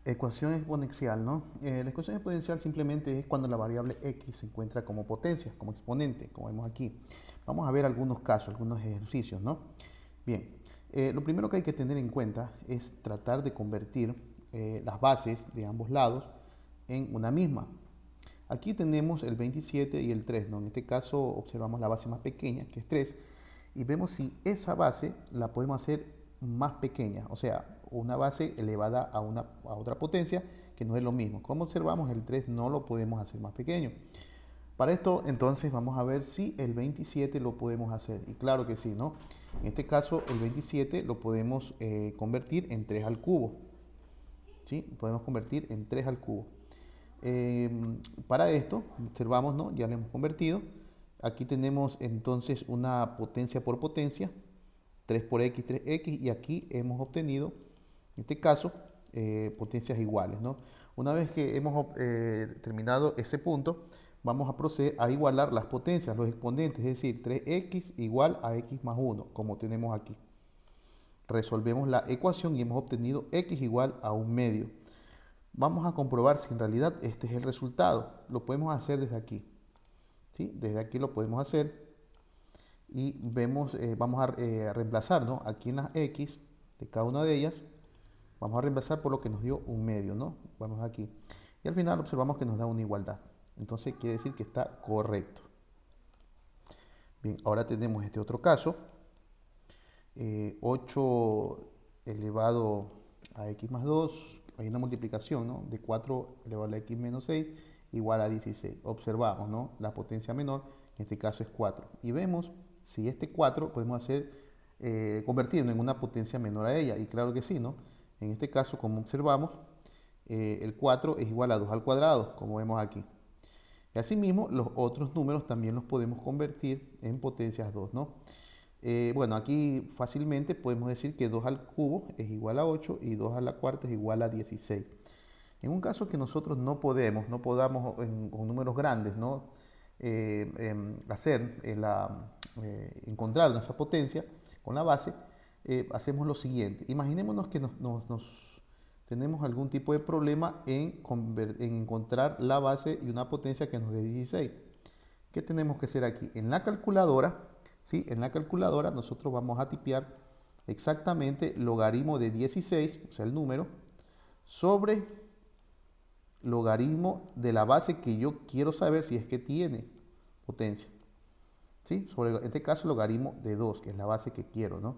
Ecuación exponencial, ¿no? La ecuación exponencial simplemente es cuando la variable x se encuentra como potencia, como exponente, como vemos aquí. Vamos a ver algunos casos, algunos ejercicios, ¿no? Bien, lo primero que hay que tener en cuenta es tratar de convertir las bases de ambos lados en una misma. Aquí tenemos el 27 y el 3, ¿no? En este caso observamos la base más pequeña, que es 3, y vemos si esa base la podemos hacer más pequeña, o sea, una base elevada a otra potencia, que no es lo mismo. Como observamos, el 3 no lo podemos hacer más pequeño. Para esto, entonces, vamos a ver si el 27 lo podemos hacer. Y claro que sí, ¿no? En este caso, el 27 lo podemos convertir en 3 al cubo. ¿Sí? Podemos convertir en 3 al cubo. Eh, para esto, observamos, ¿no? Ya lo hemos convertido. Aquí tenemos entonces una potencia por potencia, 3 por x, 3x, y aquí hemos obtenido, en este caso, potencias iguales, ¿no? Una vez que hemos terminado ese punto, vamos a proceder a igualar las potencias, los exponentes, es decir, 3x igual a x más 1, como tenemos aquí. Resolvemos la ecuación y hemos obtenido x igual a un medio. Vamos a comprobar si en realidad este es el resultado. Lo podemos hacer desde aquí. ¿Sí? Desde aquí lo podemos hacer y vemos, vamos a reemplazar, ¿no? Aquí en las x de cada una de ellas, vamos a reemplazar por lo que nos dio un medio, ¿no? Vamos aquí. Y al final observamos que nos da una igualdad. Entonces quiere decir que está correcto. Bien, ahora tenemos este otro caso. 8 elevado a x más 2, hay una multiplicación, ¿no? De 4 elevado a la x menos 6 igual a 16. Observamos, ¿no? La potencia menor, en este caso es 4. Y vemos si este 4 podemos hacer, convertirlo en una potencia menor a ella. Y claro que sí, ¿no? En este caso, como observamos, el 4 es igual a 2 al cuadrado, como vemos aquí. Y asimismo, los otros números también los podemos convertir en potencias 2, ¿no? Bueno, aquí fácilmente podemos decir que 2 al cubo es igual a 8 y 2 a la cuarta es igual a 16. En un caso que nosotros no podamos con números grandes, ¿no? Hacer encontrar nuestra potencia con la base, hacemos lo siguiente. Imaginémonos que tenemos algún tipo de problema en encontrar la base y una potencia que nos dé 16. ¿Qué tenemos que hacer aquí? En la calculadora, ¿sí? En la calculadora nosotros vamos a tipear exactamente logaritmo de 16, o sea, el número, sobre logaritmo de la base que yo quiero saber si es que tiene potencia. ¿Sí? Sobre, en este caso, logaritmo de 2, que es la base que quiero, ¿no?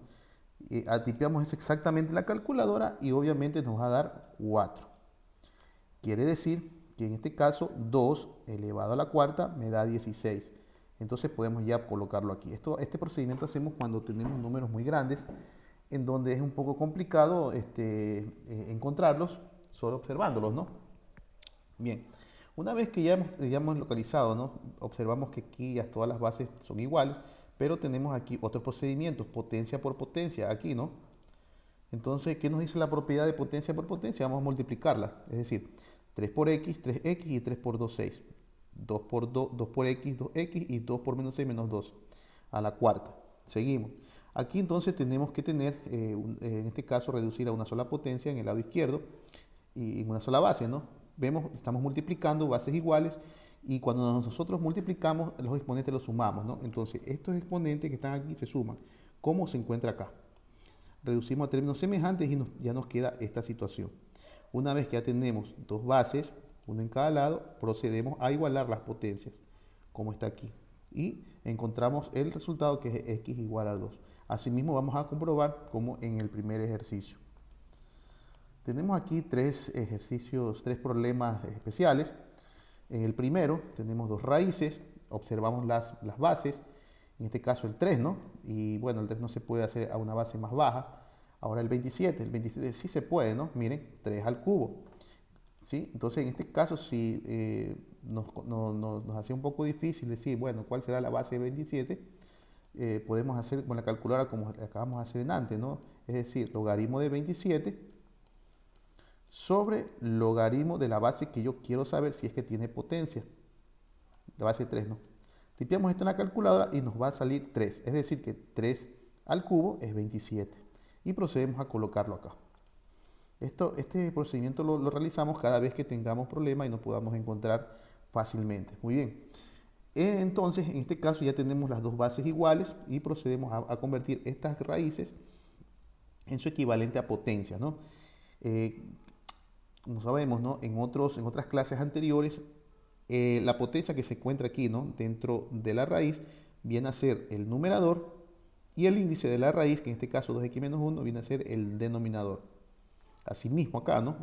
Tipeamos eso exactamente en la calculadora y obviamente nos va a dar 4. Quiere decir que en este caso 2 elevado a la cuarta me da 16. Entonces podemos ya colocarlo aquí. Este procedimiento hacemos cuando tenemos números muy grandes, en donde es un poco complicado encontrarlos solo observándolos, ¿no? Bien, una vez que ya hemos localizado, ¿no? Observamos que aquí ya todas las bases son iguales, pero tenemos aquí otros procedimientos, potencia por potencia, aquí, ¿no? Entonces, ¿qué nos dice la propiedad de potencia por potencia? Vamos a multiplicarla, es decir, 3 por x, 3x y 3 por 2, 6. 2 por 2, 2 por x, 2x y 2 por menos 6, menos 2 a la cuarta. Seguimos. Aquí entonces tenemos que tener, en este caso, reducir a una sola potencia en el lado izquierdo y en una sola base, ¿no? Vemos, estamos multiplicando bases iguales y cuando nosotros multiplicamos, los exponentes los sumamos, ¿no? Entonces, estos exponentes que están aquí se suman. ¿Cómo se encuentra acá? Reducimos a términos semejantes y ya nos queda esta situación. Una vez que ya tenemos dos bases, una en cada lado, procedemos a igualar las potencias, como está aquí. Y encontramos el resultado que es x igual a 2. Asimismo vamos a comprobar como en el primer ejercicio. Tenemos aquí tres ejercicios, tres problemas especiales. En el primero tenemos dos raíces, observamos las bases, en este caso el 3, ¿no? Y bueno, el 3 no se puede hacer a una base más baja. Ahora el 27 sí se puede, ¿no? Miren, 3 al cubo, ¿sí? Entonces en este caso si nos hace un poco difícil decir, bueno, ¿cuál será la base de 27? Podemos hacer con la calculadora como acabamos de hacer antes, ¿no? Es decir, logaritmo de 27 sobre logaritmo de la base que yo quiero saber si es que tiene potencia. La base 3, ¿no? Tipeamos esto en la calculadora y nos va a salir 3. Es decir, que 3 al cubo es 27. Y procedemos a colocarlo acá. Este procedimiento lo realizamos cada vez que tengamos problemas y no podamos encontrar fácilmente. Muy bien. Entonces, en este caso ya tenemos las dos bases iguales y procedemos a convertir estas raíces en su equivalente a potencia, ¿no? Eh, Como sabemos, ¿no? En otras clases anteriores, la potencia que se encuentra aquí, ¿no? Dentro de la raíz viene a ser el numerador y el índice de la raíz, que en este caso 2x menos 1, viene a ser el denominador. Asimismo acá, ¿no?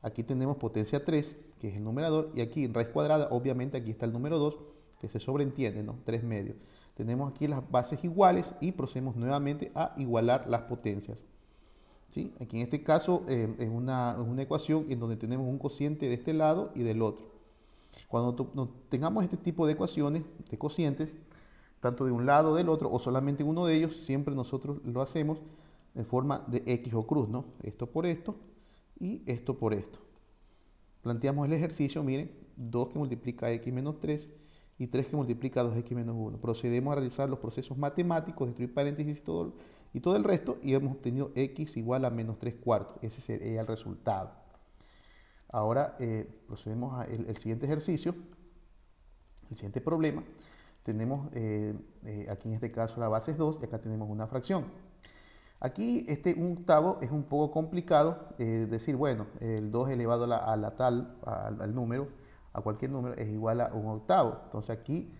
Aquí tenemos potencia 3, que es el numerador, y aquí en raíz cuadrada, obviamente aquí está el número 2, que se sobreentiende, ¿no? 3 medios. Tenemos aquí las bases iguales y procedemos nuevamente a igualar las potencias. ¿Sí? Aquí en este caso es una ecuación en donde tenemos un cociente de este lado y del otro. Cuando tengamos este tipo de ecuaciones, de cocientes, tanto de un lado o del otro, o solamente uno de ellos, siempre nosotros lo hacemos en forma de X o cruz, ¿no? Esto por esto y esto por esto. Planteamos el ejercicio, miren, 2 que multiplica X menos 3 y 3 que multiplica 2X menos 1. Procedemos a realizar los procesos matemáticos, destruir paréntesis y todo el resto, y hemos obtenido X igual a menos 3 cuartos. Ese sería el resultado. Ahora procedemos al siguiente ejercicio, el siguiente problema. Tenemos aquí en este caso la base es 2 y acá tenemos una fracción. Aquí un octavo es un poco complicado, decir, bueno, el 2 elevado al número, a cualquier número, es igual a un octavo. Entonces aquí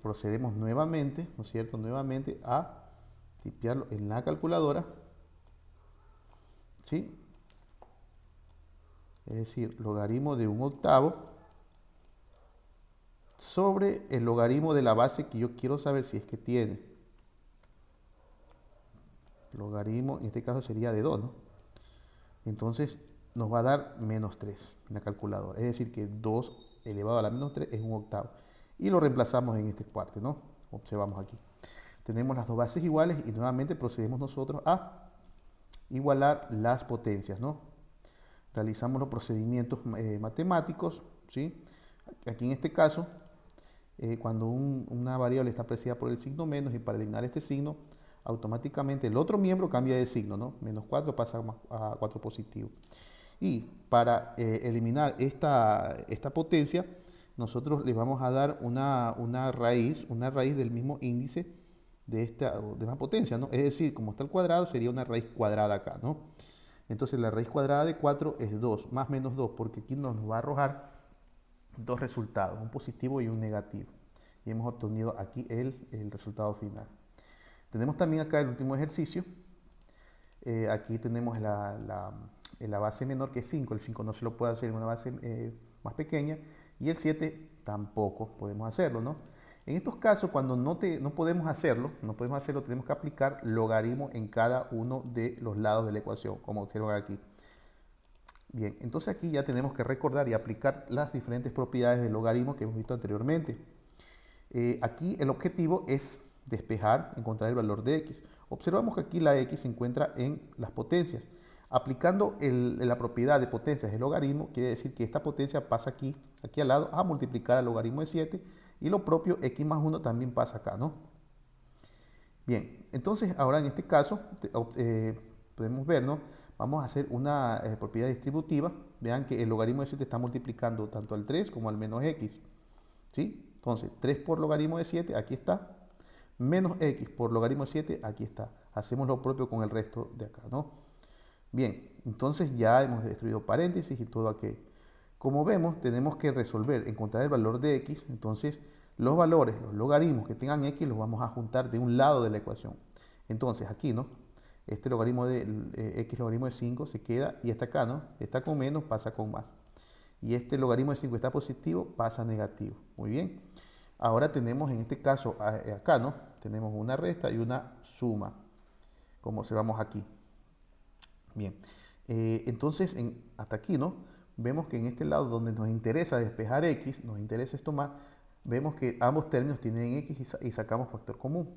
procedemos nuevamente, ¿no es cierto? Nuevamente a tipearlo en la calculadora, ¿sí? Es decir, logaritmo de un octavo sobre el logaritmo de la base que yo quiero saber si es que tiene. Logaritmo, en este caso sería de 2, ¿no? Entonces nos va a dar menos 3 en la calculadora. Es decir, que 2 elevado a la menos 3 es un octavo. Y lo reemplazamos en este cuarto, ¿no? Observamos aquí. Tenemos las dos bases iguales y nuevamente procedemos nosotros a igualar las potencias, ¿no? Realizamos los procedimientos matemáticos, ¿sí? Aquí en este caso, cuando una variable está precedida por el signo menos y para eliminar este signo, automáticamente el otro miembro cambia de signo, ¿no? Menos 4 pasa a 4 positivo. Y para eliminar esta potencia, nosotros le vamos a dar una raíz del mismo índice de la potencia, ¿no? Es decir, como está el cuadrado, sería una raíz cuadrada acá, ¿no? Entonces la raíz cuadrada de 4 es 2, más menos 2, porque aquí nos va a arrojar dos resultados, un positivo y un negativo. Y hemos obtenido aquí el resultado final. Tenemos también acá el último ejercicio. Aquí tenemos la base menor que es 5. El 5 no se lo puede hacer en una base más pequeña. Y el 7 tampoco podemos hacerlo, ¿no? En estos casos, cuando no podemos hacerlo, tenemos que aplicar logaritmo en cada uno de los lados de la ecuación, como observan aquí. Bien, entonces aquí ya tenemos que recordar y aplicar las diferentes propiedades del logaritmo que hemos visto anteriormente. Aquí el objetivo es despejar, encontrar el valor de x. Observamos que aquí la x se encuentra en las potencias. Aplicando la propiedad de potencias del logaritmo, quiere decir que esta potencia pasa aquí al lado, a multiplicar al logaritmo de 7, y lo propio, x más 1 también pasa acá, ¿no? Bien, entonces ahora en este caso podemos ver, ¿no? Vamos a hacer una propiedad distributiva. Vean que el logaritmo de 7 está multiplicando tanto al 3 como al menos x, ¿sí? Entonces, 3 por logaritmo de 7, aquí está, menos x por logaritmo de 7, aquí está. Hacemos lo propio con el resto de acá, ¿no? Bien, entonces ya hemos destruido paréntesis y todo aquello. Como vemos, tenemos que resolver, encontrar el valor de x. Entonces, los valores, los logaritmos que tengan x, los vamos a juntar de un lado de la ecuación. Entonces, aquí, ¿no? Este logaritmo de x logaritmo de 5 se queda y está acá, ¿no? Está con menos, pasa con más. Y este logaritmo de 5 está positivo, pasa negativo. Muy bien. Ahora tenemos en este caso acá, ¿no? Tenemos una resta y una suma, como observamos aquí. Bien. Entonces, hasta aquí, ¿no? Vemos que en este lado donde nos interesa despejar x, nos interesa esto más, vemos que ambos términos tienen x y sacamos factor común.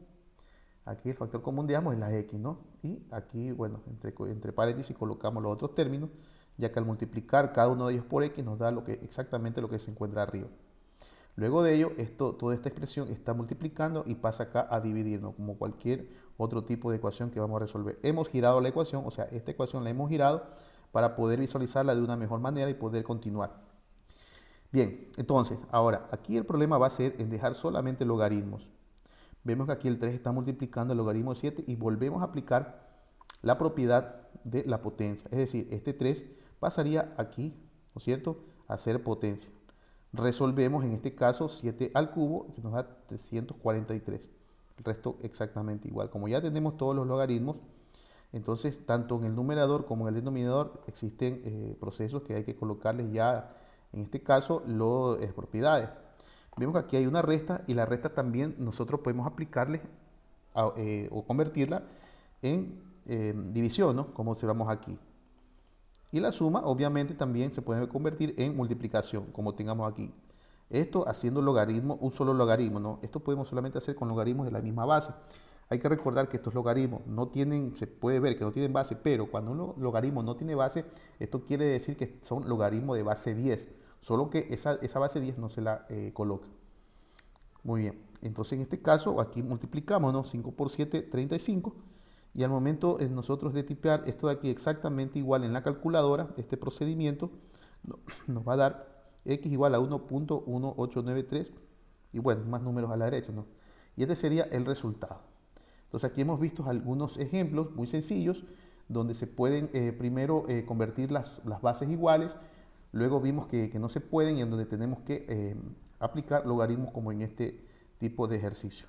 Aquí el factor común de ambos es la x, ¿no? Y aquí, bueno, entre paréntesis colocamos los otros términos, ya que al multiplicar cada uno de ellos por x nos da exactamente lo que se encuentra arriba. Luego de ello, toda esta expresión está multiplicando y pasa acá a dividirnos, como cualquier otro tipo de ecuación que vamos a resolver. Hemos girado la ecuación, o sea, esta ecuación la hemos girado para poder visualizarla de una mejor manera y poder continuar. Bien, entonces, ahora, aquí el problema va a ser en dejar solamente logaritmos. Vemos que aquí el 3 está multiplicando el logaritmo de 7 y volvemos a aplicar la propiedad de la potencia. Es decir, este 3 pasaría aquí, ¿no es cierto?, a ser potencia. Resolvemos en este caso 7 al cubo, que nos da 343. El resto exactamente igual. Como ya tenemos todos los logaritmos, entonces tanto en el numerador como en el denominador existen procesos que hay que colocarles ya, en este caso, las propiedades. Vemos que aquí hay una resta y la resta también nosotros podemos aplicarle o convertirla en división, ¿no? Como observamos aquí. Y la suma obviamente también se puede convertir en multiplicación, como tengamos aquí. Esto haciendo logaritmo, un solo logaritmo, ¿no? Esto podemos solamente hacer con logaritmos de la misma base. Hay que recordar que estos logaritmos no tienen, se puede ver que no tienen base, pero cuando un logaritmo no tiene base, esto quiere decir que son logaritmos de base 10, solo que esa base 10 no se la coloca. Muy bien, entonces en este caso aquí multiplicamos, ¿no? 5 por 7, 35. Y al momento nosotros de tipear esto de aquí exactamente igual en la calculadora, este procedimiento nos va a dar x igual a 1.1893 y bueno, más números a la derecha, ¿no? Y este sería el resultado. Entonces aquí hemos visto algunos ejemplos muy sencillos donde se pueden primero convertir las bases iguales, luego vimos que no se pueden y en donde tenemos que aplicar logaritmos como en este tipo de ejercicio.